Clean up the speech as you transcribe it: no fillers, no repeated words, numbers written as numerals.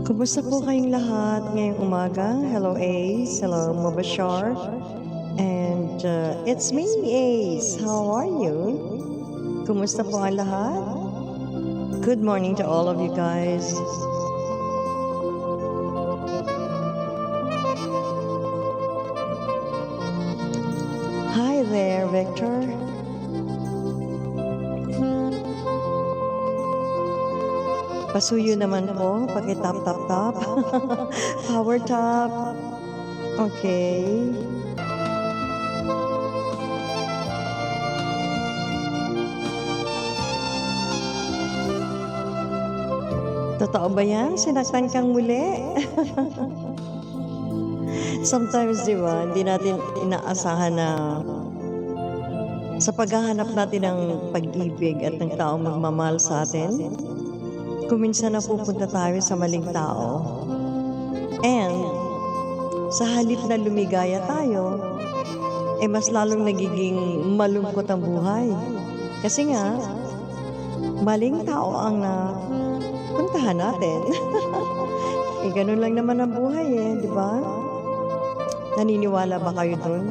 Kumusta po kayong lahat ngayong umaga? Hello Ace, hello Mubashar, and it's me Ace. How are you? Kumusta po ang lahat? Good morning to all of you guys. Hi there, Victor. Pasuyo naman po, paki-tap, tap, tap. Power tap. Okay. Totoo ba yan? Sinaktan kang muli? Sometimes, di ba, hindi natin inaasahan na sa paghahanap natin ng pag-ibig at ng taong magmamahal sa atin, kuminsan na pupunta tayo sa maling tao. And, sa halip na lumigaya tayo, mas lalong nagiging malungkot ang buhay. Kasi nga, maling tao ang napuntahan natin. Ganun lang naman ang buhay di ba? Naniniwala ba kayo dun?